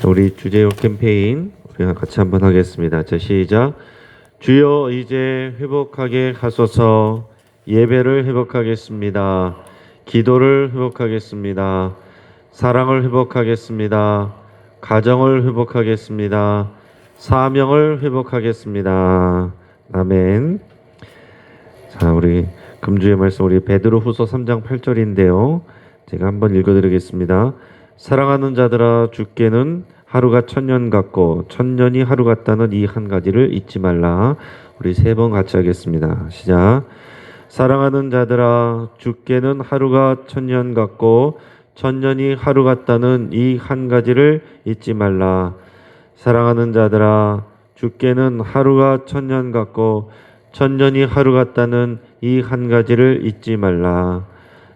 자, 우리 주제요 캠페인 우리가 같이 한번 하겠습니다. 자, 시작. 주여 이제 회복하게 하소서. 예배를 회복하겠습니다. 기도를 회복하겠습니다. 사랑을 회복하겠습니다. 가정을 회복하겠습니다. 사명을 회복하겠습니다. 아멘. 자, 우리 금주의 말씀 우리 베드로후서 3장 8절인데요. 제가 한번 읽어드리겠습니다. 사랑하는 자들아, 주께는 하루가 천년 같고 천년이 하루 같다는 이 한 가지를 잊지 말라. 우리 세 번 같이 하겠습니다. 시작. 사랑하는 자들아, 주께는 하루가 천년 같고 천년이 하루 같다는 이 한 가지를 잊지 말라. 사랑하는 자들아, 주께는 하루가 천년 같고 천년이 하루 같다는 이 한 가지를 잊지 말라.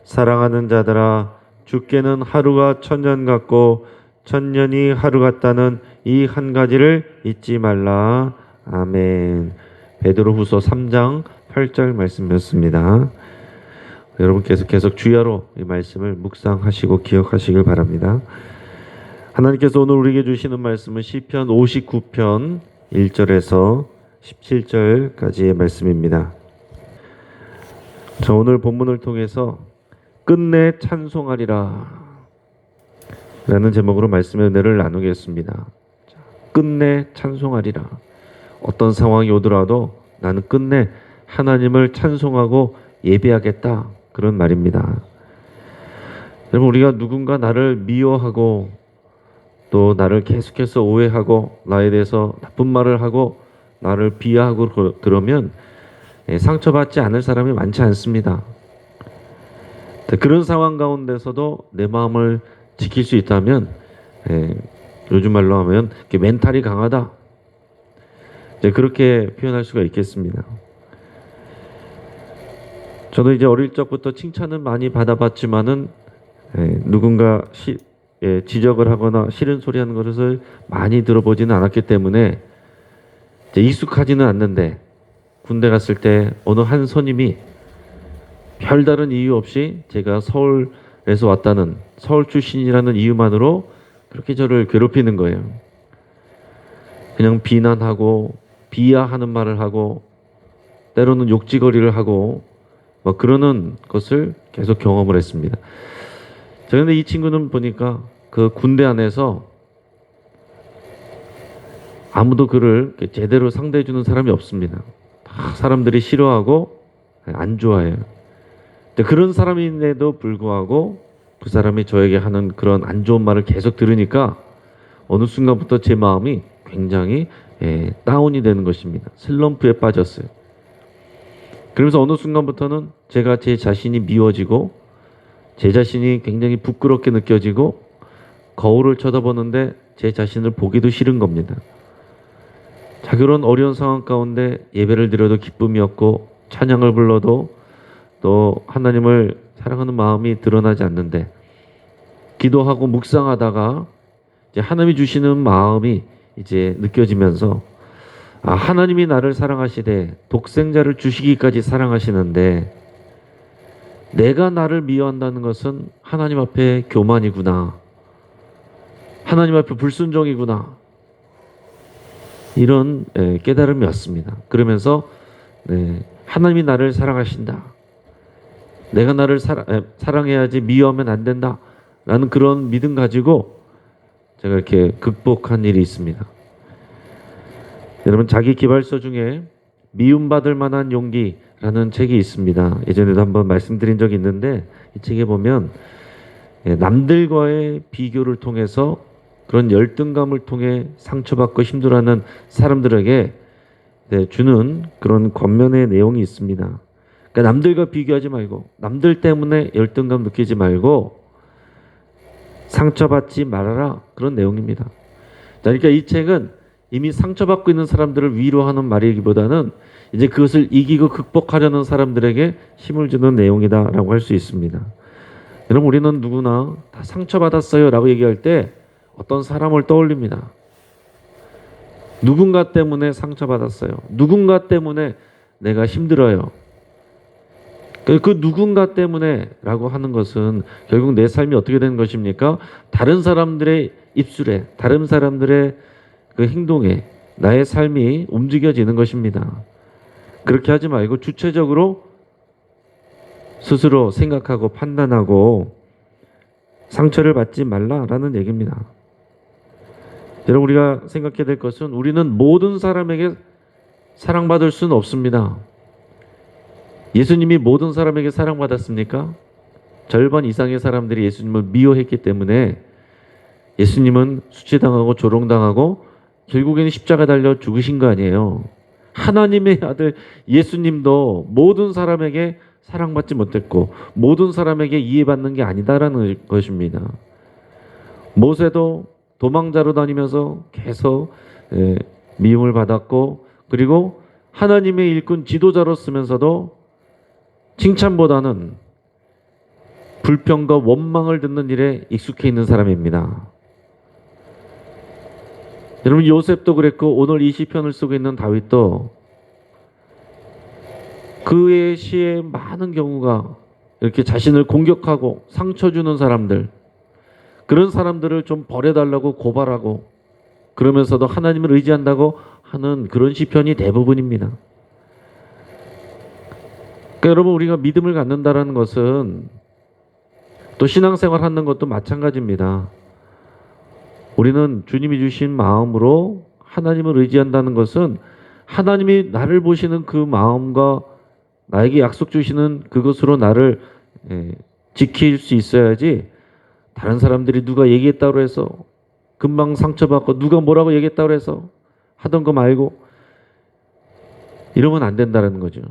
사랑하는 자들아, 주께는 하루가 천년 같고 천년이 하루 같다는 이 한 가지를 잊지 말라. 아멘. 베드로후서 3장 8절 말씀이었습니다. 여러분께서 계속 주야로 이 말씀을 묵상하시고 기억하시길 바랍니다. 하나님께서 오늘 우리에게 주시는 말씀은 시편 59편 1절에서 17절까지의 말씀입니다. 자, 오늘 본문을 통해서 끝내 찬송하리라 라는 제목으로 말씀의 은혜를 나누겠습니다. 끝내 찬송하리라. 어떤 상황이 오더라도 나는 끝내 하나님을 찬송하고 예배하겠다, 그런 말입니다. 여러분, 우리가 누군가 나를 미워하고 또 나를 계속해서 오해하고 나에 대해서 나쁜 말을 하고 나를 비하하고 그러면 상처받지 않을 사람이 많지 않습니다. 그런 상황 가운데서도 내 마음을 지킬 수 있다면, 요즘 말로 하면 멘탈이 강하다, 그렇게 표현할 수가 있겠습니다. 저도 이제 어릴 적부터 칭찬은 많이 받아봤지만은 누군가 지적을 하거나 싫은 소리 하는 것을 많이 들어보지는 않았기 때문에 이제 익숙하지는 않는데, 군대 갔을 때 어느 한 선임이 별다른 이유 없이 제가 서울에서 왔다는, 서울 출신이라는 이유만으로 그렇게 저를 괴롭히는 거예요. 그냥 비난하고 비하하는 말을 하고 때로는 욕지거리를 하고 뭐 그러는 것을 계속 경험을 했습니다. 그런데 이 친구는 보니까 그 군대 안에서 아무도 그를 제대로 상대해 주는 사람이 없습니다. 다 사람들이 싫어하고 안 좋아해요. 그런 사람인데도 불구하고 그 사람이 저에게 하는 그런 안 좋은 말을 계속 들으니까 어느 순간부터 제 마음이 굉장히 다운이 되는 것입니다. 슬럼프에 빠졌어요. 그러면서 어느 순간부터는 제가 제 자신이 미워지고 제 자신이 굉장히 부끄럽게 느껴지고 거울을 쳐다보는데 제 자신을 보기도 싫은 겁니다. 자, 그런 어려운 상황 가운데 예배를 드려도 기쁨이 없고 찬양을 불러도 또 하나님을 사랑하는 마음이 드러나지 않는데, 기도하고 묵상하다가 이제 하나님이 주시는 마음이 이제 느껴지면서, 아, 하나님이 나를 사랑하시되 독생자를 주시기까지 사랑하시는데 내가 나를 미워한다는 것은 하나님 앞에 교만이구나, 하나님 앞에 불순종이구나, 이런 깨달음이 왔습니다. 그러면서 하나님이 나를 사랑하신다, 내가 나를 사랑해야지 미워하면 안 된다 라는 그런 믿음 가지고 제가 이렇게 극복한 일이 있습니다. 여러분, 자기 기발서 중에 미움받을 만한 용기라는 책이 있습니다. 예전에도 한번 말씀드린 적이 있는데, 이 책에 보면 남들과의 비교를 통해서 그런 열등감을 통해 상처받고 힘들어하는 사람들에게 주는 그런 권면의 내용이 있습니다. 그러니까 남들과 비교하지 말고, 남들 때문에 열등감 느끼지 말고 상처받지 말아라, 그런 내용입니다. 그러니까 이 책은 이미 상처받고 있는 사람들을 위로하는 말이기보다는 이제 그것을 이기고 극복하려는 사람들에게 힘을 주는 내용이다라고 할 수 있습니다. 여러분, 우리는 누구나 다 상처받았어요 라고 얘기할 때 어떤 사람을 떠올립니다. 누군가 때문에 상처받았어요, 누군가 때문에 내가 힘들어요, 그 누군가 때문에라고 하는 것은 결국 내 삶이 어떻게 되는 것입니까? 다른 사람들의 입술에, 다른 사람들의 그 행동에 나의 삶이 움직여지는 것입니다. 그렇게 하지 말고 주체적으로 스스로 생각하고 판단하고 상처를 받지 말라라는 얘기입니다. 여러분, 우리가 생각해야 될 것은 우리는 모든 사람에게 사랑받을 수는 없습니다. 예수님이 모든 사람에게 사랑받았습니까? 절반 이상의 사람들이 예수님을 미워했기 때문에 예수님은 수치당하고 조롱당하고 결국에는 십자가 달려 죽으신 거 아니에요. 하나님의 아들 예수님도 모든 사람에게 사랑받지 못했고 모든 사람에게 이해받는 게 아니다라는 것입니다. 모세도 도망자로 다니면서 계속 미움을 받았고, 그리고 하나님의 일꾼 지도자로 쓰면서도 칭찬보다는 불평과 원망을 듣는 일에 익숙해 있는 사람입니다. 여러분, 요셉도 그랬고 오늘 이 시편을 쓰고 있는 다윗도 그의 시의 많은 경우가 이렇게 자신을 공격하고 상처 주는 사람들, 그런 사람들을 좀 버려달라고 고발하고 그러면서도 하나님을 의지한다고 하는 그런 시편이 대부분입니다. 그러니까 여러분, 우리가 믿음을 갖는다는 것은 또 신앙생활 하는 것도 마찬가지입니다. 우리는 주님이 주신 마음으로 하나님을 의지한다는 것은 하나님이 나를 보시는 그 마음과 나에게 약속 주시는 그것으로 나를 지킬 수 있어야지, 다른 사람들이 누가 얘기했다고 해서 금방 상처받고 누가 뭐라고 얘기했다고 해서 하던 거 말고 이러면 안 된다는 거죠.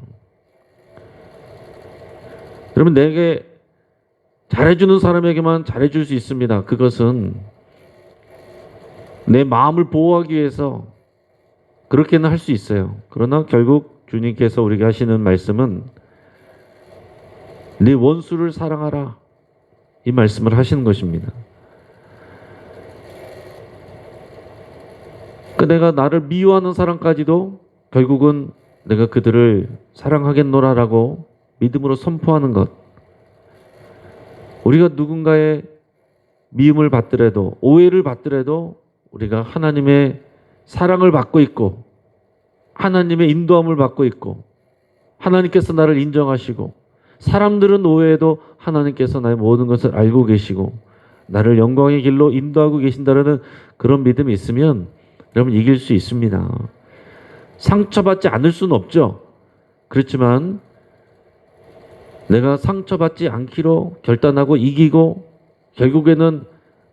여러분, 내게 잘해주는 사람에게만 잘해줄 수 있습니다. 그것은 내 마음을 보호하기 위해서 그렇게는 할 수 있어요. 그러나 결국 주님께서 우리에게 하시는 말씀은 네 원수를 사랑하라, 이 말씀을 하시는 것입니다. 내가 나를 미워하는 사람까지도 결국은 내가 그들을 사랑하겠노라라고 믿음으로 선포하는 것. 우리가 누군가의 미움을 받더라도, 오해를 받더라도 우리가 하나님의 사랑을 받고 있고 하나님의 인도함을 받고 있고 하나님께서 나를 인정하시고, 사람들은 오해해도 하나님께서 나의 모든 것을 알고 계시고 나를 영광의 길로 인도하고 계신다는 그런 믿음이 있으면 여러분, 이길 수 있습니다. 상처받지 않을 수는 없죠. 그렇지만 내가 상처받지 않기로 결단하고 이기고 결국에는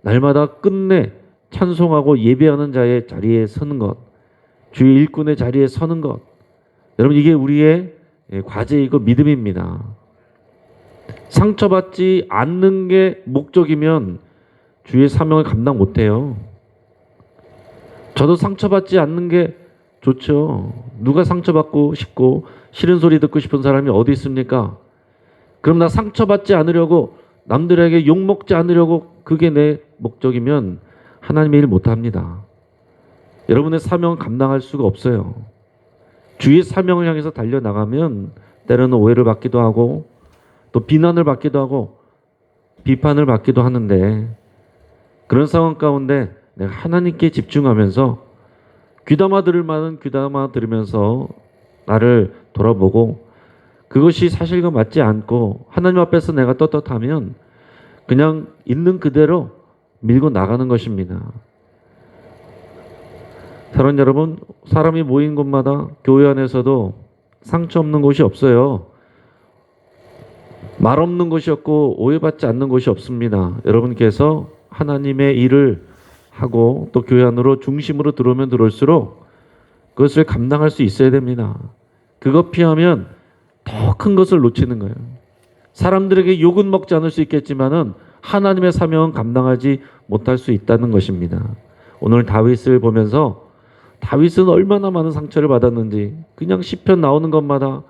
날마다 끝내 찬송하고 예배하는 자의 자리에 서는 것, 주의 일꾼의 자리에 서는 것, 여러분, 이게 우리의 과제이고 믿음입니다. 상처받지 않는 게 목적이면 주의 사명을 감당 못해요. 저도 상처받지 않는 게 좋죠. 누가 상처받고 싶고 싫은 소리 듣고 싶은 사람이 어디 있습니까? 그럼 나 상처받지 않으려고, 남들에게 욕먹지 않으려고 그게 내 목적이면 하나님의 일 못합니다. 여러분의 사명을 감당할 수가 없어요. 주의 사명을 향해서 달려나가면 때로는 오해를 받기도 하고 또 비난을 받기도 하고 비판을 받기도 하는데, 그런 상황 가운데 내가 하나님께 집중하면서 귀담아 들을 만은 귀담아 들으면서 나를 돌아보고 그것이 사실과 맞지 않고 하나님 앞에서 내가 떳떳하면 그냥 있는 그대로 밀고 나가는 것입니다. 사랑하는 여러분, 사람이 모인 곳마다 교회 안에서도 상처 없는 곳이 없어요. 말 없는 곳이 없고 오해받지 않는 곳이 없습니다. 여러분께서 하나님의 일을 하고 또 교회 안으로 중심으로 들어오면 들어올수록 그것을 감당할 수 있어야 됩니다. 그거 피하면 더 큰 것을 놓치는 거예요. 사람들에게 욕은 먹지 않을 수 있겠지만은 하나님의 사명은 감당하지 못할 수 있다는 것입니다. 오늘 다윗을 보면서 다윗은 얼마나 많은 상처를 받았는지, 그냥 시편 나오는 것마다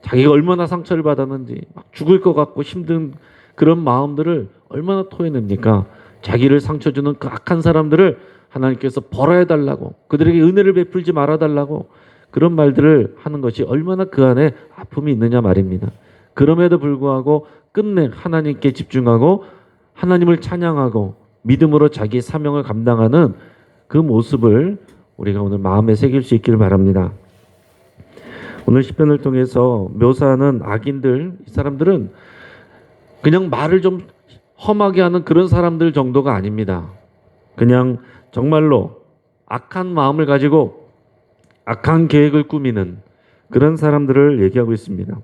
자기가 얼마나 상처를 받았는지, 막 죽을 것 같고 힘든 그런 마음들을 얼마나 토해냅니까? 자기를 상처 주는 그 악한 사람들을 하나님께서 벌어야 달라고, 그들에게 은혜를 베풀지 말아 달라고 그런 말들을 하는 것이 얼마나 그 안에 아픔이 있느냐 말입니다. 그럼에도 불구하고 끝내 하나님께 집중하고 하나님을 찬양하고 믿음으로 자기의 사명을 감당하는 그 모습을 우리가 오늘 마음에 새길 수 있기를 바랍니다. 오늘 시편을 통해서 묘사하는 악인들, 이 사람들은 그냥 말을 좀 험하게 하는 그런 사람들 정도가 아닙니다. 그냥 정말로 악한 마음을 가지고 악한 계획을 꾸미는 그런 사람들을 얘기하고 있습니다.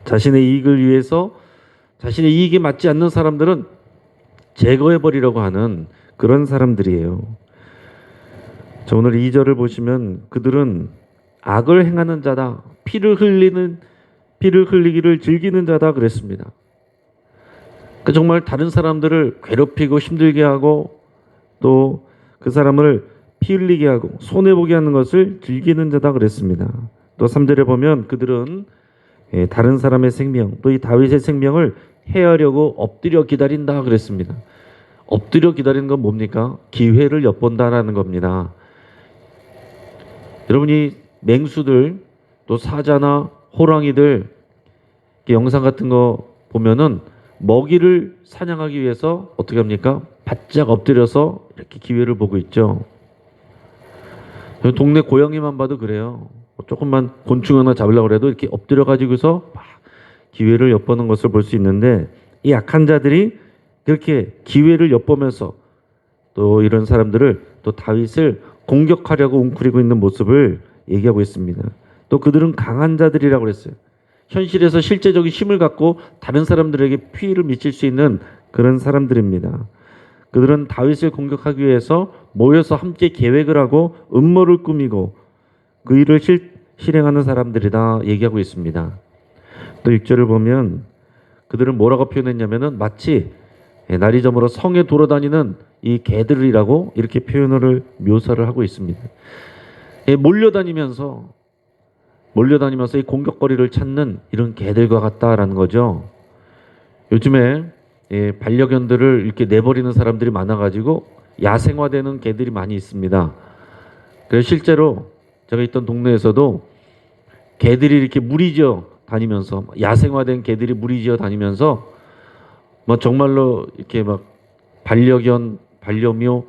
자신의 이익을 위해서 자신의 이익에 맞지 않는 사람들은 제거해버리려고 하는 그런 사람들이에요. 자, 오늘 2절을 보시면 그들은 악을 행하는 자다, 피를 흘리기를 즐기는 자다 그랬습니다. 그 정말 다른 사람들을 괴롭히고 힘들게 하고 또 그 사람을 피 흘리게 하고 손해보게 하는 것을 즐기는 자다 그랬습니다. 또 3절에 보면 그들은 다른 사람의 생명, 또 이 다윗의 생명을 해하려고 엎드려 기다린다 그랬습니다. 엎드려 기다리는 건 뭡니까? 기회를 엿본다라는 겁니다. 여러분이 맹수들, 또 사자나 호랑이들 영상 같은 거 보면은 먹이를 사냥하기 위해서 어떻게 합니까? 바짝 엎드려서 이렇게 기회를 보고 있죠. 동네 고양이만 봐도 그래요. 조금만 곤충 하나 잡으려고 해도 이렇게 엎드려 가지고서 막 기회를 엿보는 것을 볼 수 있는데, 이 악한 자들이 그렇게 기회를 엿보면서 또 이런 사람들을, 또 다윗을 공격하려고 웅크리고 있는 모습을 얘기하고 있습니다. 또 그들은 강한 자들이라고 그랬어요. 현실에서 실제적인 힘을 갖고 다른 사람들에게 피해를 미칠 수 있는 그런 사람들입니다. 그들은 다윗을 공격하기 위해서 모여서 함께 계획을 하고 음모를 꾸미고 그 일을 실행하는 사람들이다 얘기하고 있습니다. 또 6절을 보면 그들은 뭐라고 표현했냐면은 마치 날이 저물어 성에 돌아다니는 이 개들이라고 이렇게 표현을 묘사를 하고 있습니다. 몰려다니면서 이 공격거리를 찾는 이런 개들과 같다라는 거죠. 요즘에 반려견들을 이렇게 내버리는 사람들이 많아가지고 야생화되는 개들이 많이 있습니다. 그래서 실제로 제가 있던 동네에서도 개들이 이렇게 무리지어 다니면서, 야생화된 개들이 무리지어 다니면서 뭐 정말로 이렇게 막 반려견, 반려묘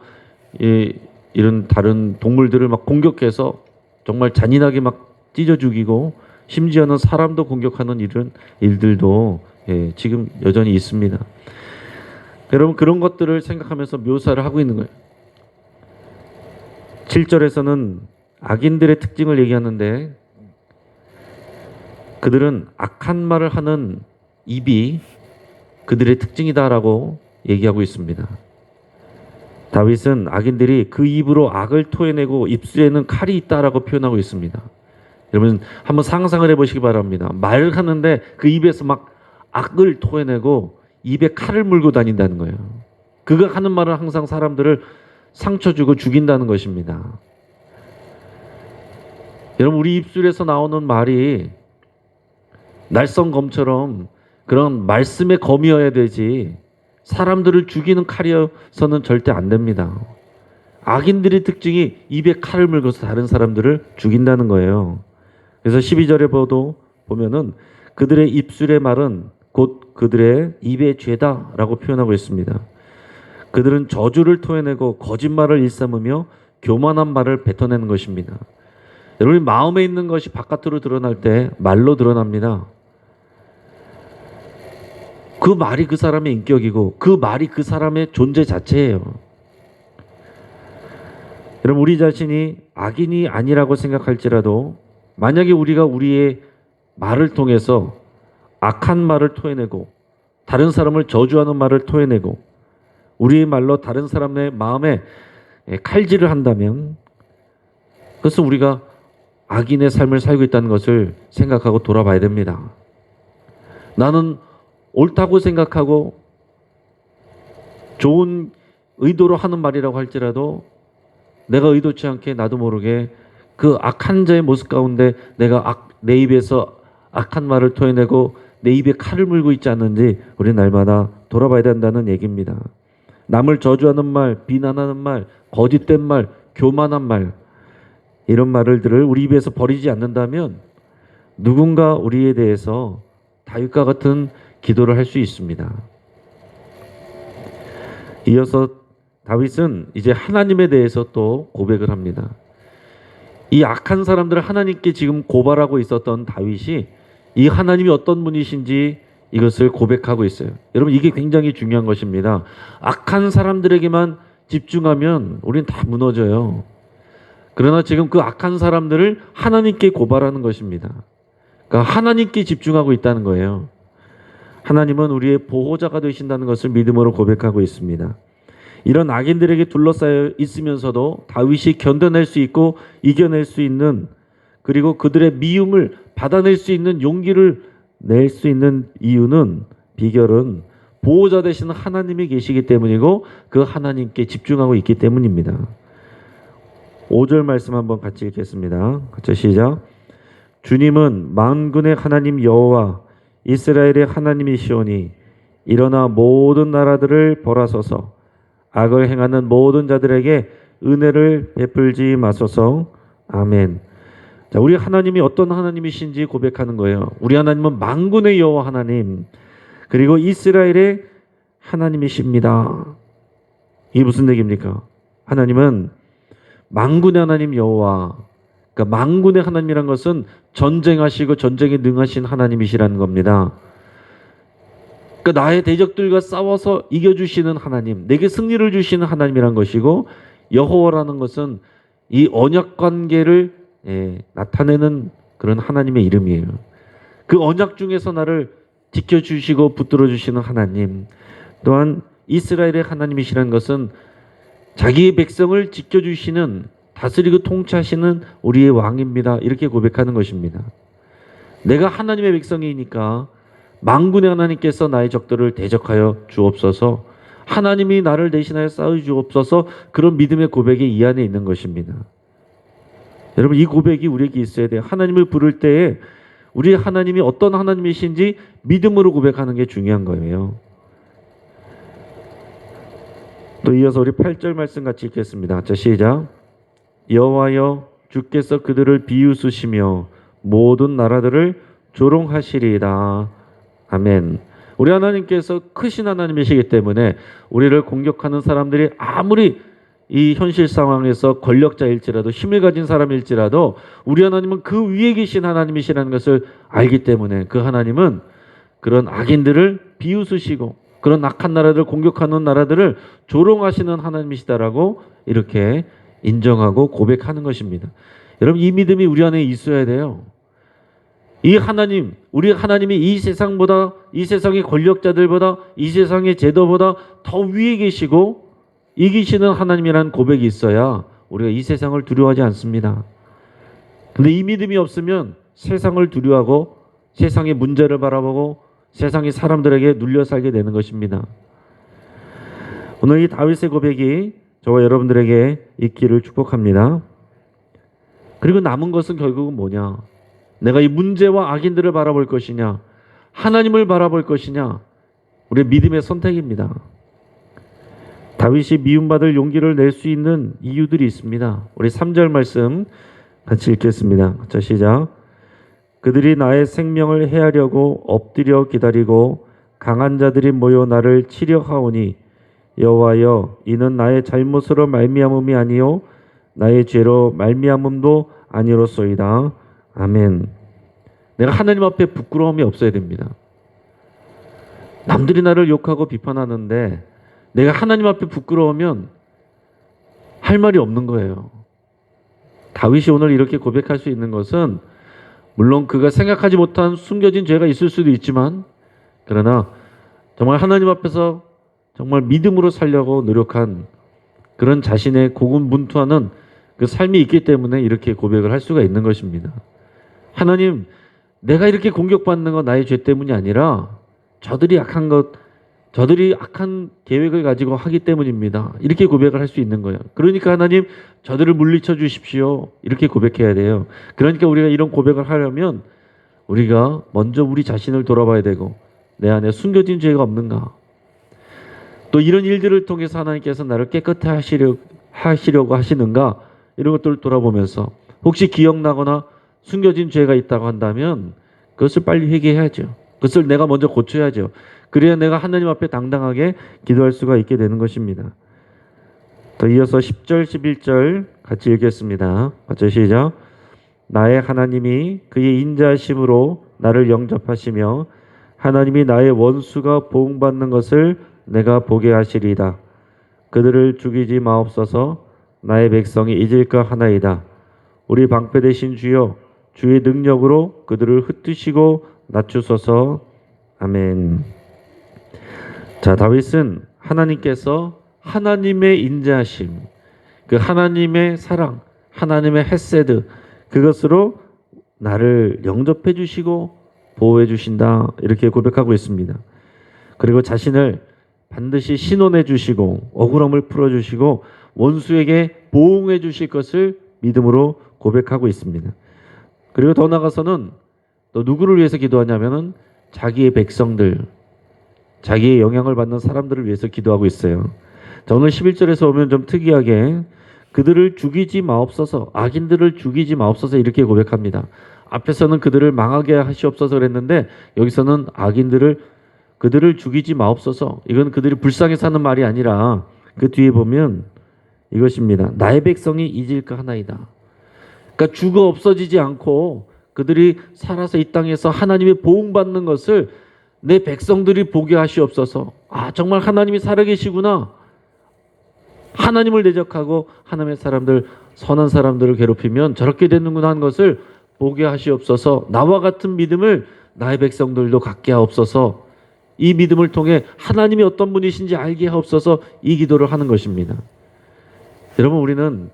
이런 다른 동물들을 막 공격해서 정말 잔인하게 막 찢어 죽이고 심지어는 사람도 공격하는 이런 일들도 지금 여전히 있습니다. 여러분, 그런 것들을 생각하면서 묘사를 하고 있는 거예요. 7절에서는 악인들의 특징을 얘기하는데 그들은 악한 말을 하는 입이 그들의 특징이다라고 얘기하고 있습니다. 다윗은 악인들이 그 입으로 악을 토해내고 입술에는 칼이 있다라고 표현하고 있습니다. 여러분 한번 상상을 해보시기 바랍니다. 말을 하는데 그 입에서 막 악을 토해내고 입에 칼을 물고 다닌다는 거예요. 그가 하는 말은 항상 사람들을 상처 주고 죽인다는 것입니다. 여러분, 우리 입술에서 나오는 말이 날성검처럼 그런 말씀의 검이어야 되지 사람들을 죽이는 칼이어서는 절대 안 됩니다. 악인들의 특징이 입에 칼을 물고서 다른 사람들을 죽인다는 거예요. 그래서 12절에 보면은 그들의 입술의 말은 곧 그들의 입의 죄다라고 표현하고 있습니다. 그들은 저주를 토해내고 거짓말을 일삼으며 교만한 말을 뱉어내는 것입니다. 여러분, 마음에 있는 것이 바깥으로 드러날 때 말로 드러납니다. 그 말이 그 사람의 인격이고 그 말이 그 사람의 존재 자체예요. 여러분, 우리 자신이 악인이 아니라고 생각할지라도 만약에 우리가 우리의 말을 통해서 악한 말을 토해내고 다른 사람을 저주하는 말을 토해내고 우리의 말로 다른 사람의 마음에 칼질을 한다면 그것은 우리가 악인의 삶을 살고 있다는 것을 생각하고 돌아봐야 됩니다. 나는 옳다고 생각하고 좋은 의도로 하는 말이라고 할지라도 내가 의도치 않게 나도 모르게 그 악한 자의 모습 가운데 내가 내 입에서 악한 말을 토해내고 내 입에 칼을 물고 있지 않는지 우리 날마다 돌아봐야 된다는 얘기입니다. 남을 저주하는 말, 비난하는 말, 거짓된 말, 교만한 말, 이런 말들을 우리 입에서 버리지 않는다면 누군가 우리에 대해서 다윗과 같은 기도를 할 수 있습니다. 이어서 다윗은 이제 하나님에 대해서 또 고백을 합니다. 이 악한 사람들을 하나님께 지금 고발하고 있었던 다윗이 이 하나님이 어떤 분이신지 이것을 고백하고 있어요. 여러분, 이게 굉장히 중요한 것입니다. 악한 사람들에게만 집중하면 우리는 다 무너져요. 그러나 지금 그 악한 사람들을 하나님께 고발하는 것입니다. 그러니까 하나님께 집중하고 있다는 거예요. 하나님은 우리의 보호자가 되신다는 것을 믿음으로 고백하고 있습니다. 이런 악인들에게 둘러싸여 있으면서도 다윗이 견뎌낼 수 있고 이겨낼 수 있는, 그리고 그들의 미움을 받아낼 수 있는 용기를 낼 수 있는 이유는, 비결은 보호자 되시는 하나님이 계시기 때문이고 그 하나님께 집중하고 있기 때문입니다. 5절 말씀 한번 같이 읽겠습니다. 같이 시작. 주님은 만군의 하나님 여호와 이스라엘의 하나님이시오니 일어나 모든 나라들을 벌하소서. 악을 행하는 모든 자들에게 은혜를 베풀지 마소서. 아멘. 자, 우리 하나님이 어떤 하나님이신지 고백하는 거예요. 우리 하나님은 만군의 여호와 하나님, 그리고 이스라엘의 하나님이십니다. 이게 무슨 얘기입니까? 하나님은 만군의 하나님 여호와, 그러니까 만군의 하나님이란 것은 전쟁하시고 전쟁에 능하신 하나님이시라는 겁니다. 그러니까 나의 대적들과 싸워서 이겨주시는 하나님, 내게 승리를 주시는 하나님이란 것이고, 여호와라는 것은 이 언약 관계를 나타내는 그런 하나님의 이름이에요. 그 언약 중에서 나를 지켜주시고 붙들어 주시는 하나님, 또한 이스라엘의 하나님이시라는 것은 자기의 백성을 지켜주시는, 다스리고 통치하시는 우리의 왕입니다. 이렇게 고백하는 것입니다. 내가 하나님의 백성이니까 만군의 하나님께서 나의 적들을 대적하여 주옵소서, 하나님이 나를 대신하여 싸워 주옵소서, 그런 믿음의 고백이 이 안에 있는 것입니다. 여러분, 이 고백이 우리에게 있어야 돼요. 하나님을 부를 때에 우리 하나님이 어떤 하나님이신지 믿음으로 고백하는 게 중요한 거예요. 또 이어서 우리 8절 말씀 같이 읽겠습니다. 자, 시작. 여호와여 주께서 그들을 비웃으시며 모든 나라들을 조롱하시리이다. 아멘. 우리 하나님께서 크신 하나님이시기 때문에 우리를 공격하는 사람들이 아무리 이 현실 상황에서 권력자일지라도, 힘을 가진 사람일지라도 우리 하나님은 그 위에 계신 하나님이시라는 것을 알기 때문에 그 하나님은 그런 악인들을 비웃으시고 그런 악한 나라들을 공격하는 나라들을 조롱하시는 하나님이시다라고 이렇게 인정하고 고백하는 것입니다. 여러분, 이 믿음이 우리 안에 있어야 돼요. 이 하나님, 우리 하나님이 이 세상보다, 이 세상의 권력자들보다, 이 세상의 제도보다 더 위에 계시고 이기시는 하나님이라는 고백이 있어야 우리가 이 세상을 두려워하지 않습니다. 근데 이 믿음이 없으면 세상을 두려워하고 세상의 문제를 바라보고 세상의 사람들에게 눌려 살게 되는 것입니다. 오늘 이 다윗의 고백이 저와 여러분들에게 있기를 축복합니다. 그리고 남은 것은 결국은 뭐냐? 내가 이 문제와 악인들을 바라볼 것이냐, 하나님을 바라볼 것이냐, 우리의 믿음의 선택입니다. 다윗이 미움받을 용기를 낼 수 있는 이유들이 있습니다. 우리 3절 말씀 같이 읽겠습니다. 자, 시작. 그들이 나의 생명을 해하려고 엎드려 기다리고 강한 자들이 모여 나를 치려 하오니 여호와여 이는 나의 잘못으로 말미암음이 아니요 나의 죄로 말미암음도 아니로소이다. 아멘. 내가 하나님 앞에 부끄러움이 없어야 됩니다. 남들이 나를 욕하고 비판하는데 내가 하나님 앞에 부끄러우면 할 말이 없는 거예요. 다윗이 오늘 이렇게 고백할 수 있는 것은 물론 그가 생각하지 못한 숨겨진 죄가 있을 수도 있지만, 그러나 정말 하나님 앞에서 정말 믿음으로 살려고 노력한 그런 자신의 고군분투하는 그 삶이 있기 때문에 이렇게 고백을 할 수가 있는 것입니다. 하나님, 내가 이렇게 공격받는 건 나의 죄 때문이 아니라 저들이 악한 계획을 가지고 하기 때문입니다. 이렇게 고백을 할 수 있는 거예요. 그러니까 하나님, 저들을 물리쳐 주십시오. 이렇게 고백해야 돼요. 그러니까 우리가 이런 고백을 하려면 우리가 먼저 우리 자신을 돌아봐야 되고, 내 안에 숨겨진 죄가 없는가, 또 이런 일들을 통해서 하나님께서 나를 깨끗해 하시려고 하시는가, 이런 것들을 돌아보면서 혹시 기억나거나 숨겨진 죄가 있다고 한다면 그것을 빨리 회개해야죠. 그것을 내가 먼저 고쳐야죠. 그래야 내가 하나님 앞에 당당하게 기도할 수가 있게 되는 것입니다. 더 이어서 10절, 11절 같이 읽겠습니다. 같이 시작. 나의 하나님이 그의 인자하심으로 나를 영접하시며 하나님이 나의 원수가 보응받는 것을 내가 보게 하시리이다. 그들을 죽이지 마옵소서. 나의 백성이 잊을까 하나이다. 우리 방패 되신 주여, 주의 능력으로 그들을 흩으시고 낮추소서. 아멘. 자, 다윗은 하나님께서 하나님의 인자하심, 그 하나님의 사랑, 하나님의 헤세드, 그것으로 나를 영접해 주시고 보호해 주신다, 이렇게 고백하고 있습니다. 그리고 자신을 반드시 신원해 주시고 억울함을 풀어 주시고 원수에게 보응해 주실 것을 믿음으로 고백하고 있습니다. 그리고 더 나아가서는 또 누구를 위해서 기도하냐면은 자기의 백성들, 자기의 영향을 받는 사람들을 위해서 기도하고 있어요. 자, 오늘 11절에서 보면 좀 특이하게 그들을 죽이지 마옵소서, 악인들을 죽이지 마옵소서, 이렇게 고백합니다. 앞에서는 그들을 망하게 하시옵소서 그랬는데 여기서는 그들을 죽이지 마옵소서, 이건 그들이 불쌍히 사는 말이 아니라 그 뒤에 보면 이것입니다. 나의 백성이 잊을까 하나이다. 그러니까 죽어 없어지지 않고 그들이 살아서 이 땅에서 하나님의 보응받는 것을 내 백성들이 보게 하시옵소서. 아, 정말 하나님이 살아계시구나. 하나님을 대적하고 하나님의 사람들, 선한 사람들을 괴롭히면 저렇게 되는구나 하는 것을 보게 하시옵소서. 나와 같은 믿음을 나의 백성들도 갖게 하옵소서. 이 믿음을 통해 하나님이 어떤 분이신지 알게 하옵소서. 이 기도를 하는 것입니다. 여러분, 우리는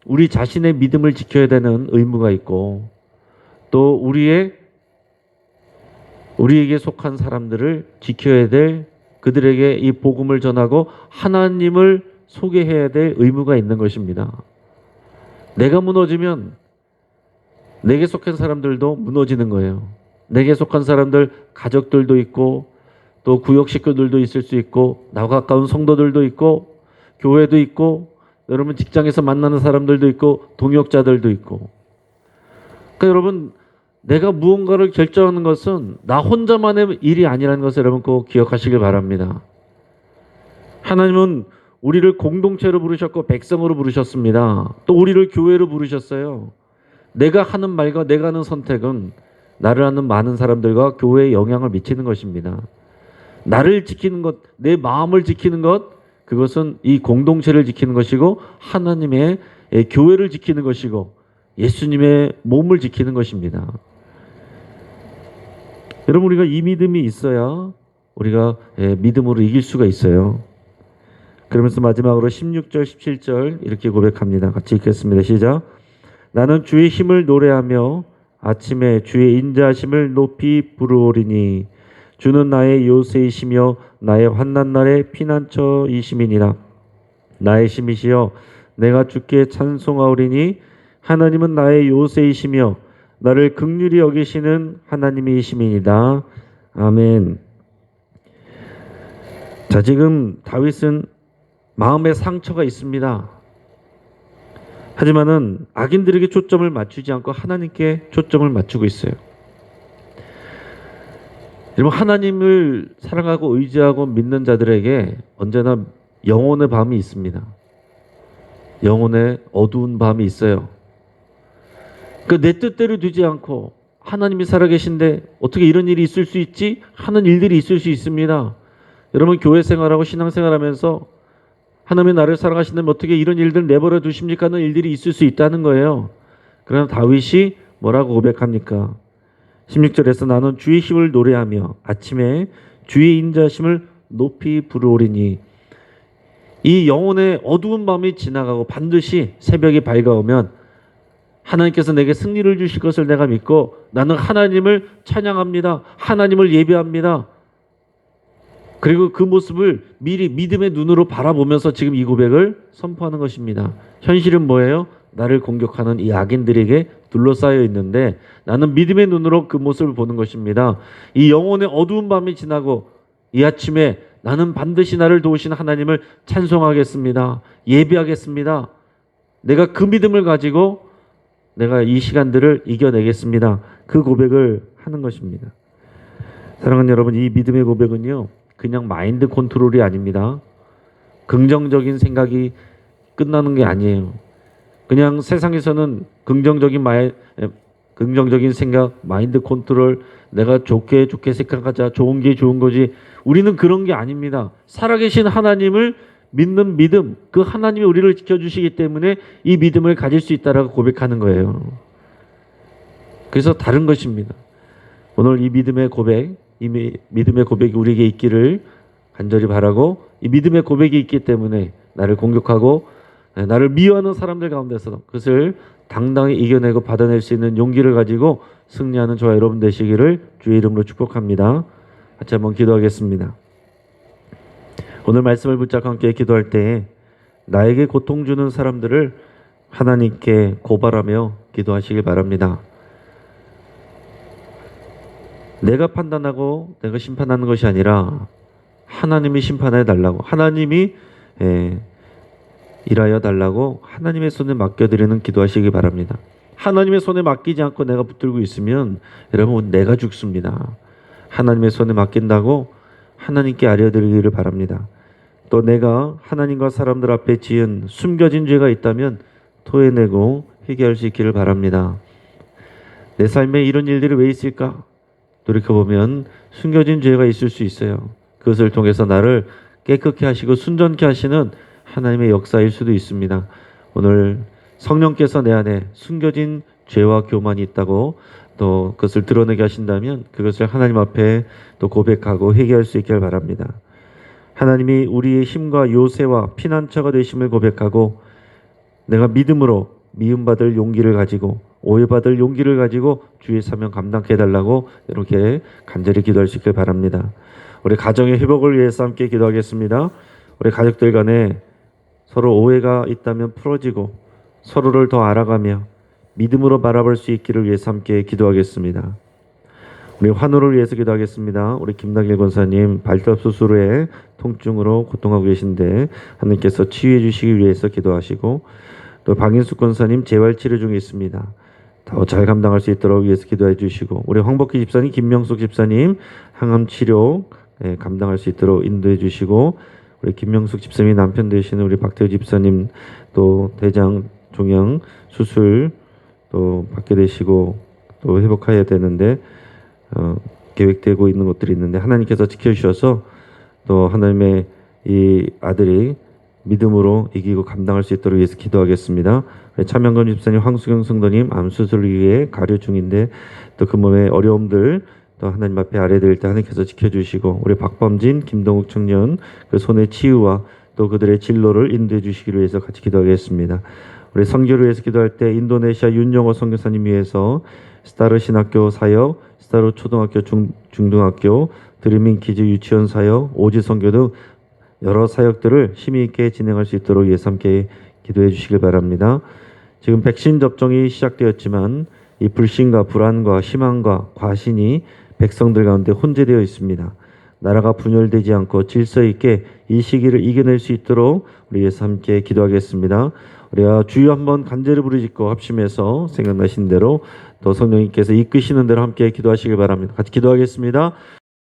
우리 자신의 믿음을 지켜야 되는 의무가 있고 또 우리에게 속한 사람들을 지켜야 될, 그들에게 이 복음을 전하고 하나님을 소개해야 될 의무가 있는 것입니다. 내가 무너지면 내게 속한 사람들도 무너지는 거예요. 내게 속한 사람들, 가족들도 있고 또 구역 식구들도 있을 수 있고 나와 가까운 성도들도 있고 교회도 있고 여러분 직장에서 만나는 사람들도 있고 동역자들도 있고. 그러니까 여러분, 내가 무언가를 결정하는 것은 나 혼자만의 일이 아니라는 것을 여러분 꼭 기억하시길 바랍니다. 하나님은 우리를 공동체로 부르셨고 백성으로 부르셨습니다. 또 우리를 교회로 부르셨어요. 내가 하는 말과 내가 하는 선택은 나를 아는 많은 사람들과 교회에 영향을 미치는 것입니다. 나를 지키는 것, 내 마음을 지키는 것, 그것은 이 공동체를 지키는 것이고 하나님의 교회를 지키는 것이고 예수님의 몸을 지키는 것입니다. 여러분, 우리가 이 믿음이 있어야 우리가 믿음으로 이길 수가 있어요. 그러면서 마지막으로 16절, 17절 이렇게 고백합니다. 같이 읽겠습니다. 시작. 나는 주의 힘을 노래하며 아침에 주의 인자하심을 높이 부르오리니 주는 나의 요새이시며 나의 환난 날의 피난처이심이니라. 나의 힘이시여 내가 주께 찬송하오리니 하나님은 나의 요새이시며 나를 긍휼히 여기시는 하나님이심이니이다. 아멘. 자, 지금 다윗은 마음에 상처가 있습니다. 하지만은 악인들에게 초점을 맞추지 않고 하나님께 초점을 맞추고 있어요. 여러분, 하나님을 사랑하고 의지하고 믿는 자들에게 언제나 영혼의 밤이 있습니다. 영혼의 어두운 밤이 있어요. 그 내 뜻대로 되지 않고 하나님이 살아계신데 어떻게 이런 일이 있을 수 있지? 하는 일들이 있을 수 있습니다. 여러분, 교회 생활하고 신앙생활하면서 하나님이 나를 사랑하시는데 어떻게 이런 일들 내버려 두십니까 하는 일들이 있을 수 있다는 거예요. 그러나 다윗이 뭐라고 고백합니까? 16절에서 나는 주의 힘을 노래하며 아침에 주의 인자심을 높이 부르오리니. 이 영혼의 어두운 밤이 지나가고 반드시 새벽이 밝아오면 하나님께서 내게 승리를 주실 것을 내가 믿고 나는 하나님을 찬양합니다. 하나님을 예배합니다. 그리고 그 모습을 미리 믿음의 눈으로 바라보면서 지금 이 고백을 선포하는 것입니다. 현실은 뭐예요? 나를 공격하는 이 악인들에게 둘러싸여 있는데 나는 믿음의 눈으로 그 모습을 보는 것입니다. 이 영혼의 어두운 밤이 지나고 이 아침에 나는 반드시 나를 도우신 하나님을 찬송하겠습니다. 예배하겠습니다. 내가 그 믿음을 가지고 내가 이 시간들을 이겨내겠습니다. 그 고백을 하는 것입니다. 사랑하는 여러분, 이 믿음의 고백은요, 그냥 마인드 컨트롤이 아닙니다. 긍정적인 생각이 끝나는 게 아니에요. 그냥 세상에서는 긍정적인 생각, 마인드 컨트롤, 내가 좋게 생각하자, 좋은 게 좋은 거지. 우리는 그런 게 아닙니다. 살아계신 하나님을 믿는 믿음, 그 하나님이 우리를 지켜주시기 때문에 이 믿음을 가질 수 있다라고 고백하는 거예요. 그래서 다른 것입니다. 오늘 이 믿음의 고백, 믿음의 고백이 우리에게 있기를 간절히 바라고, 이 믿음의 고백이 있기 때문에 나를 공격하고 나를 미워하는 사람들 가운데서 그것을 당당히 이겨내고 받아낼 수 있는 용기를 가지고 승리하는 저와 여러분 되시기를 주의 이름으로 축복합니다. 같이 한번 기도하겠습니다. 오늘 말씀을 붙잡고 함께 기도할 때 나에게 고통 주는 사람들을 하나님께 고발하며 기도하시길 바랍니다. 내가 판단하고 내가 심판하는 것이 아니라 하나님이 심판해 달라고, 하나님이 일하여 달라고 하나님의 손에 맡겨드리는 기도하시기 바랍니다. 하나님의 손에 맡기지 않고 내가 붙들고 있으면 여러분 내가 죽습니다. 하나님의 손에 맡긴다고 하나님께 알려드리기를 바랍니다. 또 내가 하나님과 사람들 앞에 지은 숨겨진 죄가 있다면 토해내고 회개할 수 있기를 바랍니다. 내 삶에 이런 일들이 왜 있을까? 돌이켜보면 숨겨진 죄가 있을 수 있어요. 그것을 통해서 나를 깨끗게 하시고 순전케 하시는 하나님의 역사일 수도 있습니다. 오늘 성령께서 내 안에 숨겨진 죄와 교만이 있다고 또 그것을 드러내게 하신다면 그것을 하나님 앞에 또 고백하고 회개할 수 있기를 바랍니다. 하나님이 우리의 힘과 요새와 피난처가 되심을 고백하고 내가 믿음으로 미움받을 용기를 가지고 오해받을 용기를 가지고 주의 사명 감당케 해달라고 이렇게 간절히 기도할 수 있길 바랍니다. 우리 가정의 회복을 위해서 함께 기도하겠습니다. 우리 가족들 간에 서로 오해가 있다면 풀어지고 서로를 더 알아가며 믿음으로 바라볼 수 있기를 위해서 함께 기도하겠습니다. 우리 환우를 위해서 기도하겠습니다. 우리 김남길 권사님 발톱 수술 후에 통증으로 고통하고 계신데 하나님께서 치유해 주시기 위해서 기도하시고, 또 박인숙 권사님 재활치료 중에 있습니다. 더 잘 감당할 수 있도록 위해서 기도해 주시고, 우리 황복희 집사님, 김명숙 집사님 항암치료 감당할 수 있도록 인도해 주시고, 우리 김명숙 집사님 남편 되시는 우리 박태우 집사님 또 대장 종양 수술 또 받게 되시고 또 회복해야 되는데 계획되고 있는 것들이 있는데 하나님께서 지켜주셔서 또 하나님의 이 아들이 믿음으로 이기고 감당할 수 있도록 위해서 기도하겠습니다. 차명건 집사님, 황수경 성도님 암 수술을 위해 가려 중인데 또 그 몸의 어려움들 또 하나님 앞에 아뢰드릴 때 하나님께서 지켜주시고, 우리 박범진, 김동욱 청년 그 손의 치유와 또 그들의 진로를 인도해 주시기를 위해서 같이 기도하겠습니다. 우리 선교를 위해서 기도할 때 인도네시아 윤영호 선교사님 위해서 스타르 신학교 사역, 스타르 초등학교 중등학교, 드리밍 키즈 유치원 사역, 오지 선교 등 여러 사역들을 힘이 있게 진행할 수 있도록 위해서 함께 기도해 주시길 바랍니다. 지금 백신 접종이 시작되었지만 이 불신과 불안과 희망과 과신이 백성들 가운데 혼재되어 있습니다. 나라가 분열되지 않고 질서 있게 이 시기를 이겨낼 수 있도록 우리 위해서 함께 기도하겠습니다. 우리가 주여 한번 간절히 부르짖고 합심해서 생각나신 대로 또 성령님께서 이끄시는 대로 함께 기도하시길 바랍니다. 같이 기도하겠습니다.